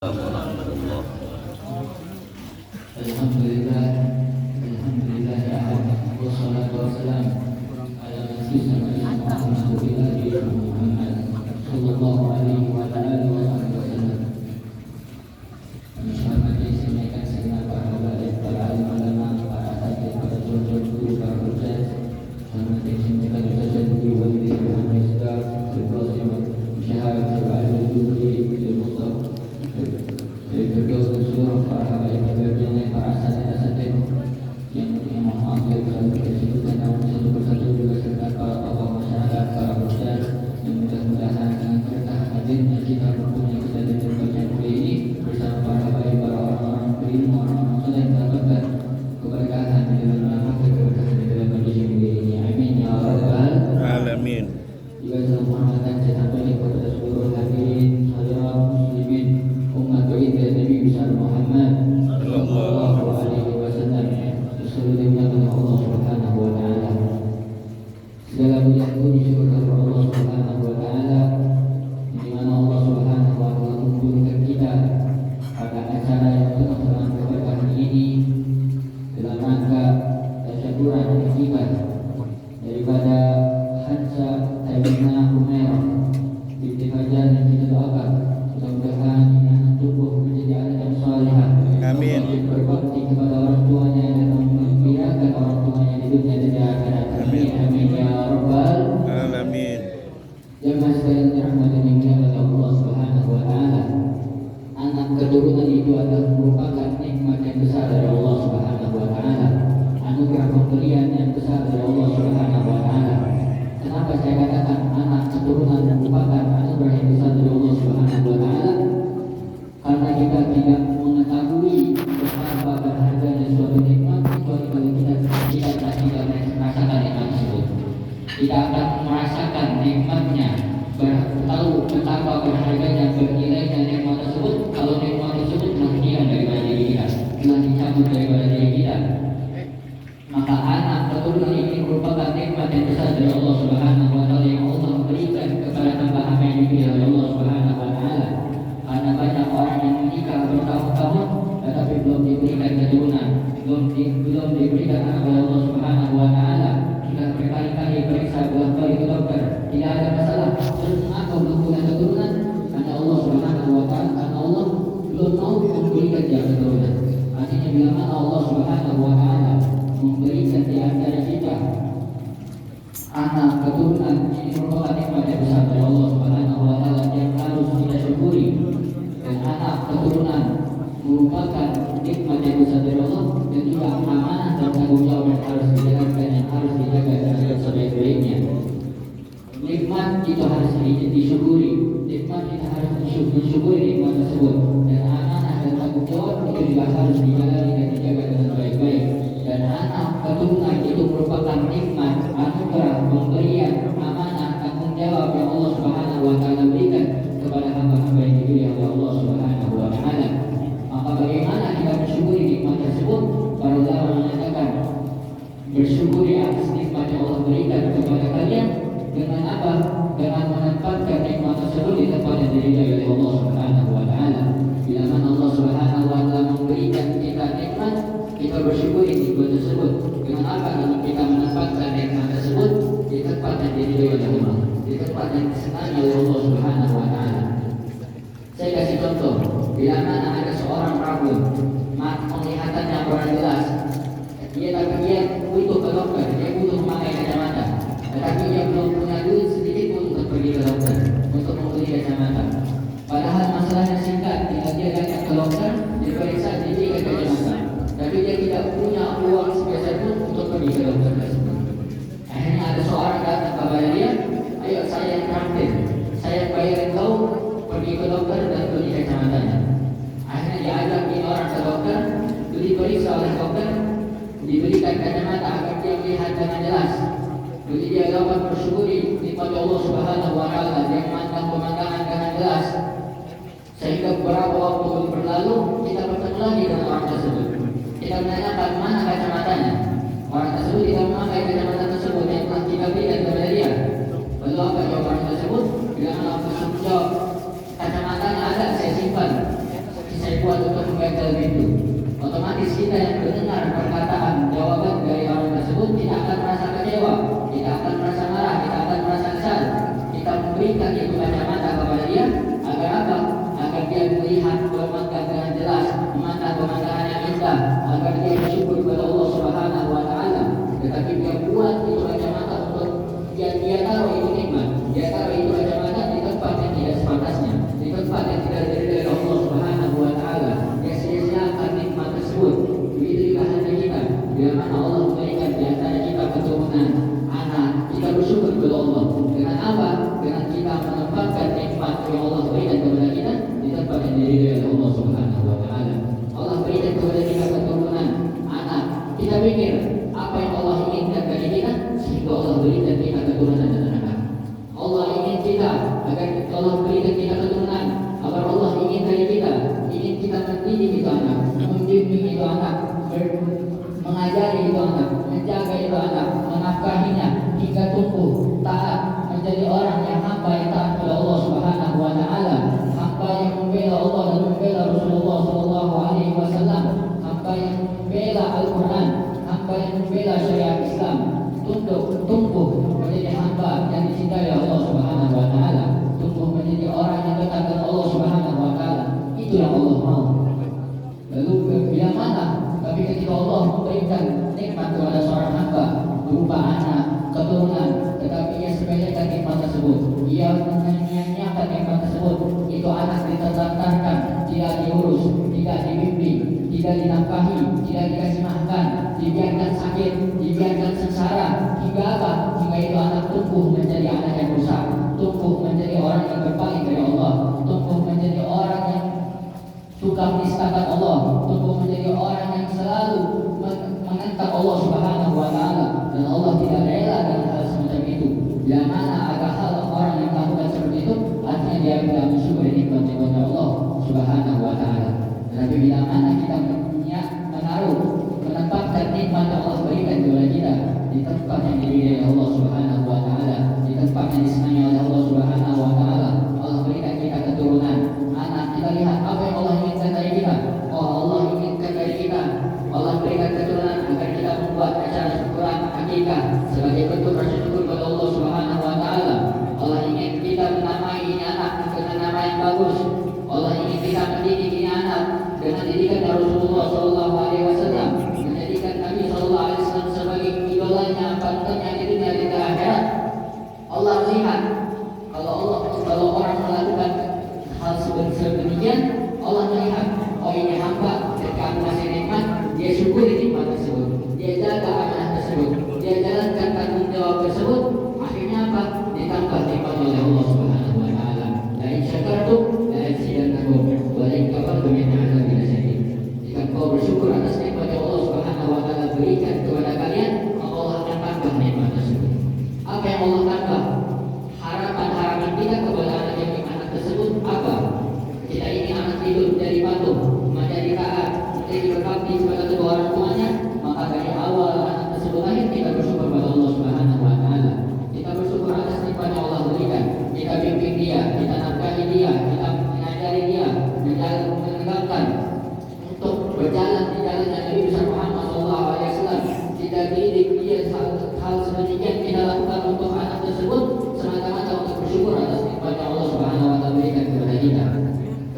Alhamdulillah. Alhamdulillah, alhamdulillah ya Allah. Wassalatu wassalamu ala rasulillah Muhammad sallallahu alaihi wa alihi wasallam. Selamat disampaikan segenap para ulama, para ulama, para asatidz, para guru, para ustaz. Selamat disampaikan ustaz guru wali Muhammad Isdar, Ibrahim, Syahab, Al-Juri, Al-Mustafa. Berdoa seluruh para habaib yang para asatidz yang mengambil satu persatu dan satu persatu juga serta para tokoh masyarakat, para ustaz yang mudah-mudahan dengan berkah hadirnya kita mempunyai kita dan berbahagia ini bersama para habaib, para orang-orang berilmu, orang-orang soleh mendapatkan keberkahan di dalam mendapatkan keberkahan di dalam majelis ini. Amin ya rabbal Alamin. juga dalam penghormatan saya sampaikan kepada seluruh hadirin hadirat muslimin umat baginda Nabi besar Muhammad sallallahu alaihi wasallam. Seluruh dimuliakan Allah Subhanahu wa taala. Segala puji syukur kepada Allah Subhanahu wa taala di mana Allah Subhanahu wa taala mengumpulkan kita pada acara yang penuh dengan keberkahan ini dalam rangka tasyakuran akibat daripada Hansa Taibina Umairah binti Fajar yang kita doakan mudah-mudahan ini akan tumbuh menjadi anak yang salihah. Amin. Berbakti kepada orang tuanya dan membinakan orang tuanya di dunia dan di akhirat. Amin. Amin ya rabbal Alamin. jamaah sekalian dirahmati dan dimuliakan oleh Allah Subhanahu wa taala. Anak keturunan itu adalah merupakan nikmat yang besar dari Allah Subhanahu wa taala. Anugerah pemberian yang besar dari Allah Subhanahu wa taala. Kenapa saya katakan anak keturunan merupakan anugerah yang besar dari Allah Subhanahu wa taala? Karena kita tidak mengetahui betapa berharganya suatu nikmat kecuali kalau kita tidak merasakan nikmat tersebut. Kita akan merasakan nikmatnya, tahu betapa berharganya, bernilainya nikmat tersebut kalau nikmat tersebut telah hilang daripada diri kita, telah dicabut daripada diri kita. Maka anak keturunan ini merupakan nikmat yang besar dari Allah Subhanahu wa taala yang Allah berikan kepada hamba-hamba yang dipilih oleh Allah Subhanahu wa taala. Karena banyak orang yang menikah bertahun-tahun tetapi belum diberikan keturunan, belum diberikan anak oleh Allah Subhanahu wa taala. Sudah berkali-kali periksa, bolak-balik ke dokter, tidak ada masalah. Terus mengapa belum punya keturunan? Karena Allah Subhanahu wa taala, karena Allah belum mau memberikan dia keturunan. Artinya bila mana Allah Subhanahu wa taala memberikan di antara kita anak keturunan, ini merupakan nikmat yang besar dari Allah Subhanahu wa taala yang harus kita syukuri. Dan anak keturunan merupakan nikmat yang besar dari Allah dan juga amanah dan tanggung jawab yang harus dijalankan, yang harus dijaga dengan sebaik-baiknya. Nikmat itu harus disyukuri, nikmat kita harus mensyukuri nikmat tersebut, dan amanah dan tanggung jawab itu juga harus dijalani dan dijaga dengan baik-baik. Dan anak keturunan itu merupakan nikmat, anugerah, pemberian, amanah, tanggung jawab yang Allah Subhanahu wa taala berikan kepada hamba-hamba yang dipilih oleh Allah Subhanahu wa taala. Maka bagaimana kita bersyukuri nikmat tersebut? Para ulama menyatakan bersyukuri atas nikmat yang Allah berikan kepada kalian dengan apa? Dengan menempatkan nikmat tersebut di tempat yang diridai oleh Allah Subhanahu wa taala. Bila mana Allah Subhanahu wa taala memberikan kita nikmat, kita bersyukuri nikmat tersebut. Dengan apa? Dengan kita menempatkan nikmat tersebut di tempat yang diridai oleh Allah, di tempat yang disenangi oleh Allah Subhanahu wa taala. Saya kasih contoh, bila mana ada seorang rambut, penglihatannya kurang jelas, dia butuh ke dokter, dia butuh memakai kacamata, tetapi dia belum punya duit sedikit pun untuk pergi ke dokter untuk membeli kacamata. Padahal masalahnya singkat, tinggal dia datang ke dokter, diperiksa, diberikan kacamata, tapi dia tidak punya uang sepeser pun untuk pergi ke dokter tersebut. Akhirnya ada seorang datang kepada dia, ayo saya yang traktir, saya bayarin kau pergi ke dokter dan beli kacamatanya. Akhirnya diajak ini orang ke dokter, diperiksa oleh dokter, diberikan kacamata agar dia melihat dengan jelas. Jadi dia dapat bersyukuri nikmat Allah Subhanahu wa taala yang memandang pemandangan dengan jelas. Sehingga beberapa waktu berlalu kita bertemu lagi dengan orang tersebut. Kita menanyakan mana kacamatanya. Orang tersebut tidak memakai kacamata tersebut yang telah kita berikan kepada dia. Lalu apa jawaban tersebut? Bila orang tersebut jawab, kacamatanya ada, saya simpan. dalam itu. Otomatis kita yang mendengar perkataan jawaban dari orang tersebut tidak akan merasa kecewa, tidak akan merasa marah, tidak akan merasa kesal. Kita memberikan itu kacamata kepada dia agar apa? Agar dia melihat pemandangan dengan jelas, memandang pemandangan yang indah, agar dia bersyukur kepada Allah Subhanahu wa taala. Tetapi dia buat itu kacamata untuk dia taruh itu nikmat, dia taruh itu kacamata di tempat yang tidak sepantasnya, di tempat yang tidak diridhai oleh Allah Subhanahu wa taala. Dia sia-siakan nikmat tersebut. Begitu juga hati kita, bila mana Allah memberikan di antara kita keturunan, anak, kita bersyukur kepada Allah. Dengan apa? Dengan kita menempatkan nikmat yang Allah berikan kepada kita di tempat yang diridhai oleh Allah Subhanahu wa taala. Allah berikan kepada kita keturunan, anak. Kita pikir apa yang Allah inginkan dari kita sehingga Allah berikan kita keturunan dan anak. Allah ingin kita agar Allah berikan kita keturunan, agar Allah ingin dari kita, ingin kita mendidik itu anak, membimbing itu anak, mengajari itu anak, menjaga itu anak, menafkahinya hingga tumbuh taat menjadi orang yang hamba yang taat kepada Allah Subhanahu wa taala, hamba yang membela Allah dan membela Rasulullah sallallahu alaihi wasallam, hamba yang membela Al-Qur'an, hamba yang membela syariat Islam, tumbuh menjadi hamba yang dicintai oleh Allah Subhanahu wa taala, tumbuh menjadi orang yang dekat dengan Allah Subhanahu wa taala. Itu yang Allah mau. Lalu bila mana tapi ketika Allah memberikan nikmat kepada seorang hamba berupa anak, keturunan, tetapi ia sepelekan nikmat tersebut, ia menyanyiakan nikmat tersebut, itu anak diterlantarkan, tidak diurus, tidak dibimbing, tidak dinafkahi, tidak dikasih makan, dibiarkan sakit, dibiarkan sengsara, hingga apa? Hingga itu anak tumbuh menjadi anak yang rusak, tumbuh menjadi orang yang berpaling dari Allah, tumbuh menjadi orang yang suka menistakan Allah, tumbuh menjadi orang yang selalu menentang Allah Subhanahu wa taala, dan Allah tidak rela dengan hal semacam itu. Bila mana ada hal orang yang melakukan seperti itu, artinya dia tidak mensyukuri nikmat-nikmat Allah Subhanahu wa taala. Tetapi bila mana kita menempatkan nikmat yang Allah berikan kepada kita di tempat yang diridhai oleh Allah Subhanahu wa taala, di tempat yang disenangi oleh Allah Subhanahu wa taala, Allah berikan kita keturunan, anak. Kita lihat apa yang Allah inginkan dari kita. Oh, Allah inginkan dari kita, Allah berikan keturunan agar kita membuat acara syukuran akikah sebagai bentuk rasa syukur kepada Allah Subhanahu wa taala. Allah ingin kita menamai ini anak dengan nama yang bagus. Allah ingin kita mendidik ini anak dengan didikan Rasulullah sallallahu alaihi wasallam, menjadikan Nabi sallallahu alaihi wasallam sebagai idolanya, panutannya di dunia dan di akhirat. Allah lihat kalau orang melakukan hal sedemikian, Allah melihat, oh ini hamba ketika aku masih nikmat, dia syukuri nikmat tersebut, dia jaga amanah tersebut, dia jalankan tanggung jawab tersebut. Akhirnya apa? Ditambah nikmat oleh Allah Subhanahu wa taala. La in syakartum la azidannakum wa la in kafartum inna azabi lasyadid. Jika kau bersyukur atas nikmat yang Allah Subhanahu wa taala berikan kepada kalian, maka Allah akan tambah nikmat tersebut. Apa yang Allah tambah? Harapan kita kepada anak yang anak tersebut apa? Kita ingin anak itu menjadi patuh, menjadi taat, menjadi berbakti kepada kedua orang tuanya. Maka dari awal anak tersebut lahir, kita bersyukur kepada Allah Subhanahu wa taala. Kita bersyukur atas nikmat yang Allah berikan. Kita bimbing dia, kita nafkahi dia, kita mengajari dia, menegakkan untuk berjalan di jalan Nabi besar Muhammad sallallahu alaihi wasallam. Kita didik dia hal sedemikian kita lakukan untuk anak tersebut semata-mata untuk bersyukur atas nikmat yang Allah Subhanahu wa taala berikan kepada kita.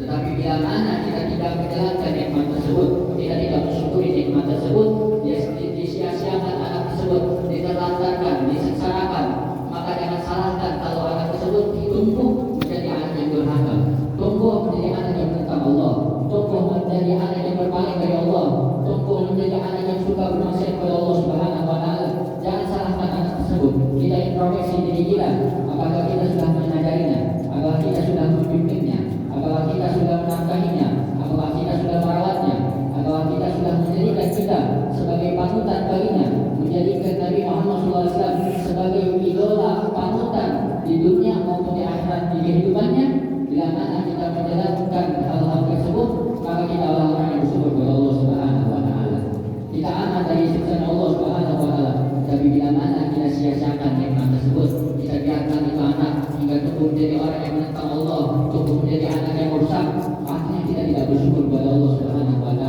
Tetapi bila mana kita tidak menjalankan nikmat tersebut, kita tidak mensyukuri nikmat tersebut, dia disia-siakan anak tersebut, diterlantarkan, disengsarakan, maka jangan salahkan kalau anak tersebut tumbuh menjadi anak yang durhaka, tumbuh menjadi anak yang menentang Allah, tumbuh menjadi anak yang berpaling dari Allah, tumbuh menjadi anak yang suka bermaksiat kepada Allah Subhanahu wa taala. Jangan salahkan anak tersebut. Kita introspeksi diri kita, apakah kita sudah mengajarinya, apakah kita sudah membimbingnya, apakah kita sudah menafkahinya, apakah kita sudah merawatnya, apakah kita sudah menjadikan kita sebagai panutan baginya, menjadikan Nabi Muhammad SAW sebagai idola panutan di dunia maupun di akhirat di kehidupannya. Bila mana kita menjalankan hal-hal tersebut, maka kita adalah orang yang bersyukur kepada Allah Subhanahu wa taala. Kita aman dari siksa Allah Subhanahu wa taala. Tapi bila mana kita sia-siakan nikmat tersebut, kita biarkan itu anak hingga tumbuh menjadi orang yang menentang Allah, tumbuh menjadi anak yang rusak, artinya kita tidak bersyukur kepada Allah Subhanahu wa taala.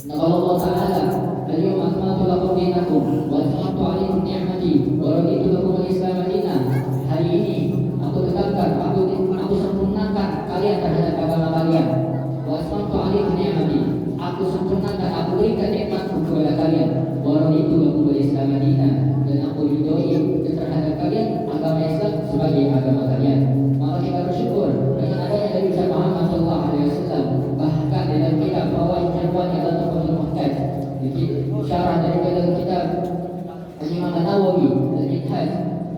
Qala Allah Ta'ala, "Al-yawma akmaltu lakum dinakum wa atmamtu 'alaikum ni'mati wa raditu lakum al-Islam dinan." Hari ini aku tetapkan, aku sempurnakan kalian terhadap agama kalian. Wa atmamtu 'alaikum ni'mati. Aku sempurnakan, aku berikan nikmatku kepada kalian. Wa raditu lakum al-Islam dinan. Dan aku ridhoi terhadap kalian agama Islam sebagai agama kalian. Maka kita bersyukur dengan adanya Nabi Muhammad sallallahu alaihi wasallam. Bahkan dalam kitab Fawaid Jarwan yang terkutip Muhtaj, syarah daripada kitab Al-Imam An-Nawawi Al-Minhaj,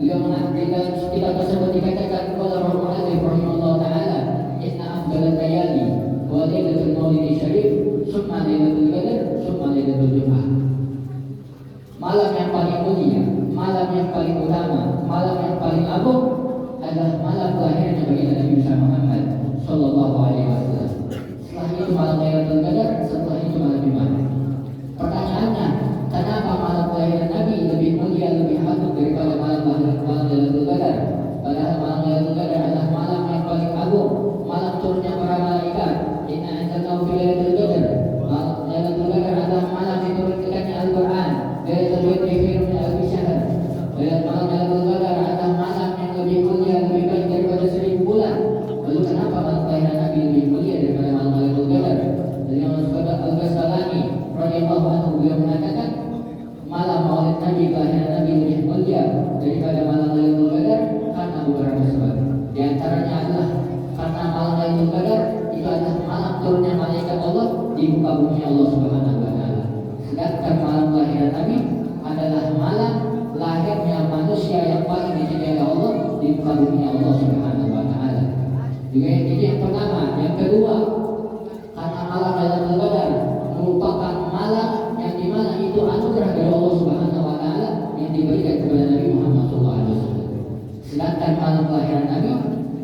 beliau mengatakan kitab tersebut dikatakan qala Rasulullah rahimahullah taala, inna afdalal layali wa lailatul maulid syarif summa lailatul qadar summa lailatul jum'ah. Malam yang paling mulia, malam yang paling utama, malam yang paling agung adalah malam kelahiran baginda Nabi Muhammad sallallahu alaihi wasallam. Setelah itu malam Lailatul Qadar, setelah itu malam Jumat. Pertanyaannya, kenapa malam kelahiran Nabi lebih mulia, lebih agung daripada malam Lailatul Qadar? Padahal malam Lailatul Qadar adalah malam yang paling agung, malam turunnya para malaikat. Inna anzalnahu fi Lailatul Qadar. Malam Lailatul Qadar adalah malam diturunkannya Al-Qur'an. Lailatul Qadri khairun min alfi syahr. Dan malam Lailatul Qadar adalah malam yang lebih mulia, lebih baik daripada 1000 bulan. Lalu kenapa malam kelahiran Nabi lebih mulia daripada malam Lailatul Qadar? Dari Al-Ghazali radhiyallahu anhu beliau mengatakan malam Maulid Nabi, kelahiran Nabi lebih mulia daripada malam Lailatul Qadar karena beberapa sebab. Di antaranya adalah karena malam Lailatul Qadar itu adalah malam turunnya malaikat Allah di muka bumi Allah Subhanahu wa taala. Sedangkan malam kelahiran Nabi adalah malam lahirnya manusia yang paling dicintai Allah di muka bumi Allah Subhanahu wa taala. Juga itu yang pertama. Yang kedua, karena malam Lailatul Qadar merupakan malam yang dimana itu anugerah dari Allah Subhanahu wa taala yang diberikan kepada Nabi Muhammad SAW. Sedangkan malam kelahiran Nabi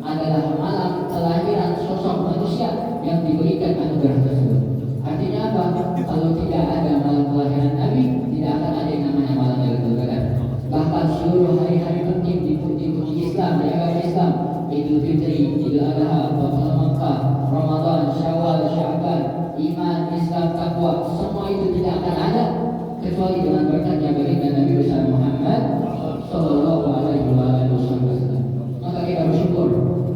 adalah malam kelahiran sosok manusia yang diberikan anugerah tersebut. Artinya apa? Kalau tidak ada malam kelahiran Nabi, tidak akan ada yang namanya malam Lailatul Qadar. Bahkan seluruh hari-hari penting di Islam, di agama Islam, Idul Fitri, Idul Adha, Puasa Makkah, Ramadan, Syawal, Sya'ban, iman, Islam, takwa, semua itu tidak akan ada kecuali dengan berkatnya baginda Nabi besar Muhammad sallallahu alaihi wasallam. Maka kita bersyukur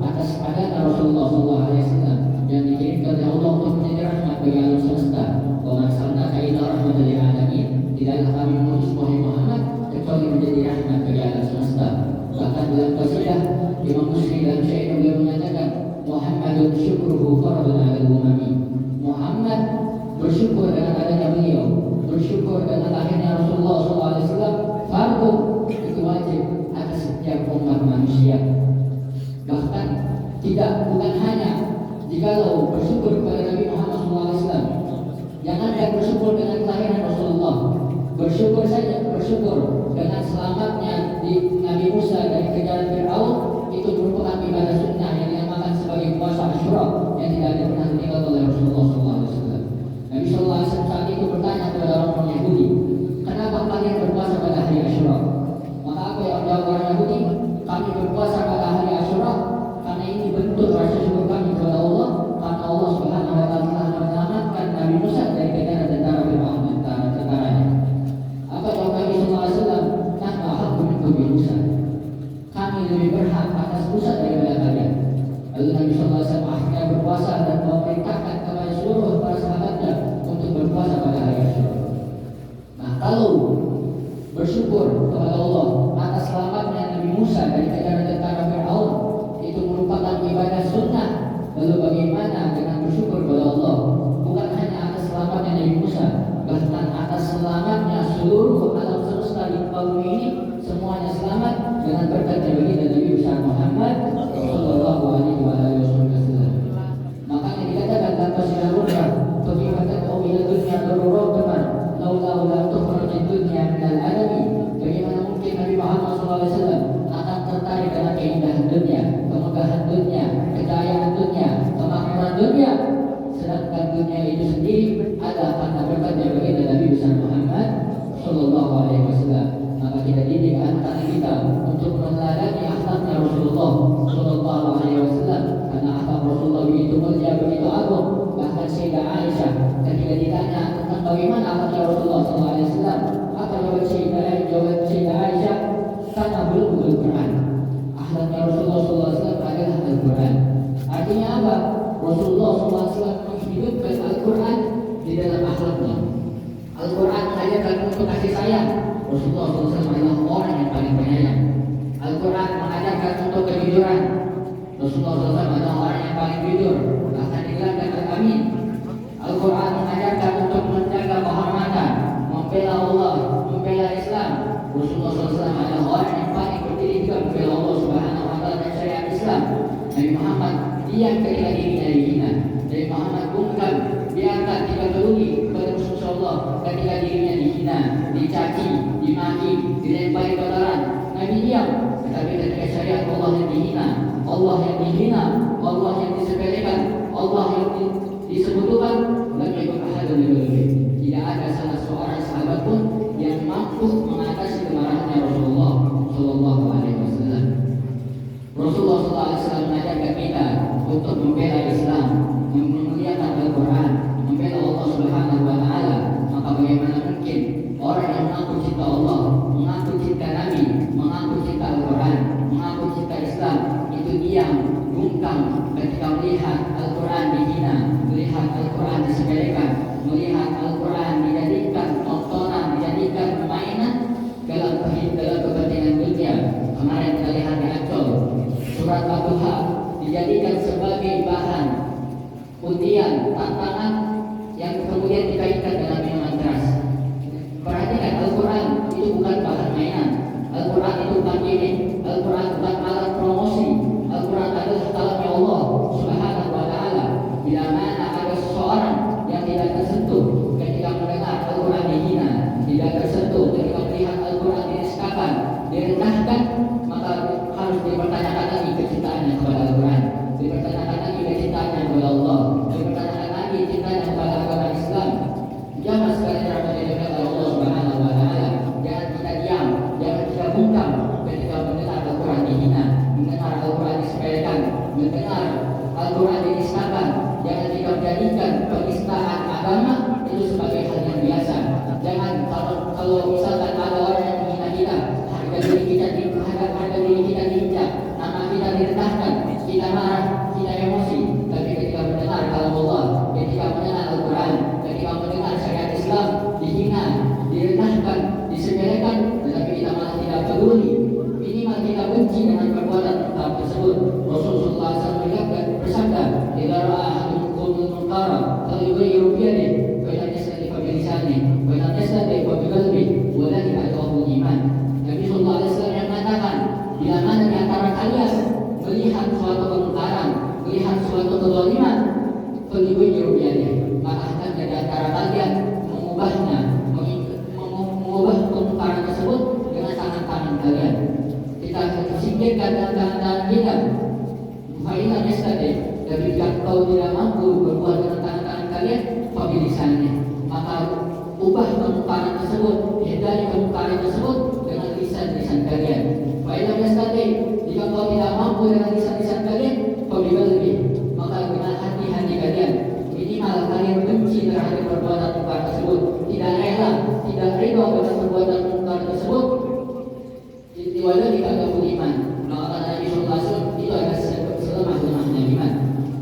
atas adanya Rasulullah sallallahu alaihi wasallam yang dikirimkan oleh Allah untuk menjadi rahmat bagi alam semesta. Wa ma arsalnaka illa rahmatan lil alamin. Tidaklah kami mengutus Muhammad kecuali menjadi rahmat bagi alam semesta. Bahkan dalam qasidah Imam Muslim dalam syair beliau menyatakan Muhammadun syukruhu fardun 'alal umami. Muhammad bersyukur dengan adanya beliau, bersyukur dengan lahirnya Rasulullah SAW, fardu itu wajib atas setiap umat manusia. Bahkan bukan hanya jikalau bersyukur kepada Nabi Muhammad SAW, jangankan bersyukur dengan kelahiran Rasulullah, bersyukur saja, bersyukur dengan selamatnya di Nabi Musa dari kejaran Fir'aun, itu merupakan ibadah sunnah yang dinamakan sebagai puasa Asyura yang tidak ada pernah ditinggalkan oleh Rasulullah SAW. Nabi SAW saat itu bertanya kepada orang Yahudi, kenapa kalian berpuasa pada hari Asyura? Maka apa yang jawab orang Yahudi? Kami berpuasa pada hari Asyura karena ini bentuk rasa syukur kami kepada Allah, karena Allah Subhanahu wa taala telah menyelamatkan Nabi Musa dari kejaran tentara Fir'aun dan tentaranya. Apa jawab Nabi SAW? Nahnu ahaqqu minkum bi Musa. Kami lebih berhak atas Musa daripada kalian. Lalu Nabi SAW akhirnya berpuasa dan memerintahkan kepada seluruh para sahabatnya untuk berpuasa pada hari Asyura. Nah, kalau bersyukur kepada Allah atas selamatnya Nabi Musa dari kejaran tentara Fir'aun itu merupakan ibadah sunnah, lalu bagaimana dengan bersyukur kepada Allah bukan hanya atas selamatnya Nabi Musa, bahkan atas selamatnya seluruh alam semesta di bumi ini, semuanya selamat dengan berkat dari Nabi besar Muhammad sallallahu alaihi wasallam. Makanya dikatakan dalam qasidah Ruhiyah, "Tuqimatan ila dunya daruratan laula tukhrajid dunya minal alami." Bagaimana mungkin Nabi Muhammad SAW akan tertarik dengan keindahan dunia, kemegahan dunia, kekayaan dunia, kemakmuran dunia, sedangkan dunia itu sendiri ada karena berkat dari Nabi besar Muhammad sallallahu alaihi wasallam. Maka kita didik anak-anak kita untuk meneladani akhlaknya Rasulullah sallallahu alaihi wasallam, karena akhlak Rasulullah begitu mulia, begitu agung. Bahkan Sayyidah Aisyah ketika ditanya tentang bagaimana akhlaknya Rasulullah SAW? Apa jawaban Sayyidah Aisyah? Karena belum Al-Quran. Akhlaknya Rasulullah SAW adalah Al-Quran. Artinya apa? Rasulullah SAW menghidupkan Al-Quran di dalam akhlaknya. Al-Quran mengajarkan untuk kasih sayang. Rasulullah SAW adalah orang yang paling penyayang. Al-Quran mengajarkan untuk kejujuran. Rasulullah SAW adalah orang yang paling jujur, bahkan digelarkan Al-Amin. Al-Quran mengajarkan untuk menjaga kehormatan, membela Allah, membela Islam. Rasulullah SAW adalah orang yang paling berdiri juga membela Allah Subhanahu wa Ta'ala dan syariat Islam. Nabi Muhammad diam ketika dirinya dihina. Nabi Muhammad bungkam, diangkat tidak peduli kepada musuh Allah ketika dirinya dihina, dicaci, dimaki, dilempari kotoran. Nabi diam. Tetapi ketika syariat Allah yang dihina, Allah yang dihina, Allah yang disepelekan, Allah yang disebutkan, lam yakun ahadun lebih. Tidak ada salah seorang sahabat pun yang mampu mengatasi kemarahannya Rasulullah Sallallahu Alaihi Wasallam. Rasulullah Sallallahu Alaihi Wasallam mengajarkan kita untuk membela Islam, memuliakan Al-Quran, membela Allah Subhanahu Wa Taala. Maka bagaimana mungkin orang yang mengaku cinta Allah, mengaku cinta Nabi, mengaku cinta Al-Quran, mengaku cinta Islam, itu diam, bungkam ketika melihat Al-Quran dihina, melihat Al-Quran disepelekan, melihat Al-Quran dijadikan tontonan, dijadikan mainan dalam kepentingan dunia. Kemarin kita lihat di Ancol, surat Al-Duha dijadikan sebagai bahan undian, tantangan yang kemudian dikaitkan dengan minuman keras. Perhatikan, Al-Quran itu bukan bahan mainan. Al-Quran itu bukan gimmick. Al-Quran bukan alat promosi. Al-Quran adalah kalamnya Allah Subhanahu Wa Taala. Bila mana ada seseorang yang tidak tersentuh ketika mendengar Al-Quran dihina, tidak tersentuh ketika melihat Al-Quran dinistakan, direndahkan, maka harus dipertanyakan lagi kecintaannya kepada Al-Quran, dipertanyakan lagi kecintaannya kepada Allah, dipertanyakan lagi cintanya kepada agama Islam. Jangan sekali dirahmati oleh Allah Subhanahu Wa Taala. Jangan kita diam, jangan kita bungkam ketika mendengar Al-Quran dihina, mendengar Al-Quran disepelekan, mendengar Al-Quran dinistakan. Jangan kita menjadikan penistaan agama itu sebagai hal yang biasa. Jangan kalau misalkan ada orang yang menghina kita, harga diri kita diinjak, nama kita direndahkan, kita marah, kita emosi. Tapi ketika mendengar kalam Allah, ketika mendengar Al-Quran, ketika mendengar syariat Islam dihina, direndahkan, disepelekan, tetapi kita malah tidak peduli. Minimal kita benci dengan perbuatan tersebut. Rasulullah SAW bersabda, "Idza ra'a ahadukum munkara falyughayyirhu bi yadihi, fa in lam yastati' fa bi lisanihi, fa in lam yastati' fa bi qalbihi, wa dzalika adhafu iman." Nabi sallallahu alaihi wasallam yang mengatakan, bila mana di antara kalian melihat suatu kemungkaran, melihat suatu kezaliman, falyughayyirhu bi yadihi, maka hendaknya di antara kalian mengubahnya, mengubah kemungkaran tersebut dengan tangan-tangan kalian. Kita singkirkan dengan tangan-tangan kita. Fa'ilah yastati, tapi jika kau tidak mampu berbuat dengan tangan-tangan kalian, fabilisannya, maka ubah kemungkaran tersebut, hindari kemungkaran tersebut dengan lisan-lisan kalian. Fa'ilah yastati, jika kau tidak mampu dengan lisan-lisan kalian, fabiqalbi, maka dengan hati-hati kalian. Minimal kalian benci terhadap perbuatan mungkar tersebut, tidak rela, tidak ridho dengan perbuatan mungkar tersebut. Walau tidak ada iman, maka Nabi Sallallahu Alaihi Wasallam itu adalah selemah-lemahnya iman.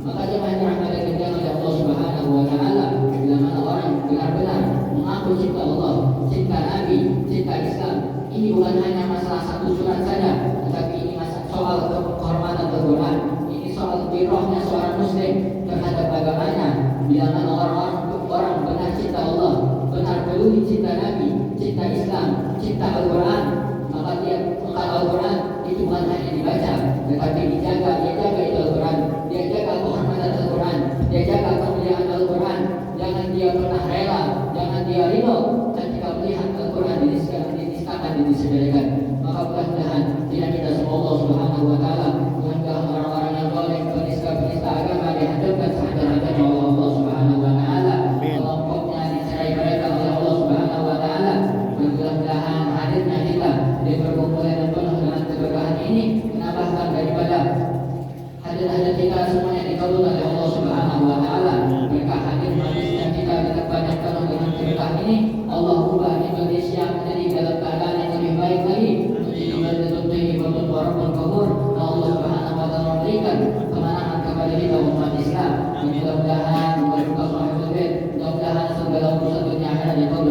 Maka jemaah yang dirahmati oleh Allah Subhanahu Wa Taala, bila mana orang benar-benar mengaku cinta Allah, cinta Nabi, cinta Islam, ini bukan hanya masalah satu surat saja, tetapi ini masalah soal kehormatan Al-Quran. Ini soal birrohnya seorang Muslim terhadap agamanya. Bila mana orang benar cinta Allah, benar peduli cinta Nabi, cinta Islam, cinta Al-Quran, maka Al-Quran itu bukan hanya dibaca, tetapi dia jaga itu Al-Quran, dia jaga kehormatan Al-Quran, dia jaga kemuliaan Al-Quran. Jangan dia pernah rela, jangan dia ridho ketika melihat Al-Quran dinistakan, disepelekan. Maka mudah-mudahan tidak kita semua Allah Subhanahu Wa Taala, mudah-mudahan orang-orang yang boleh penista agama dihadapkan sehadap-hadapnya oleh Allah Subhanahu Wa Taala, kelompoknya dicerai mereka oleh Allah Subhanahu Wa Taala. Mudah-mudahan hadirnya kita di perkumpulan yang penuh dengan keberkahan ini menambahkan daripada hadir kita semuanya dikabulkan oleh Allah Subhanahu Wa Taala. Berkah hadir majlisnya kita di tempat yang penuh dengan keberkahan adanya kaul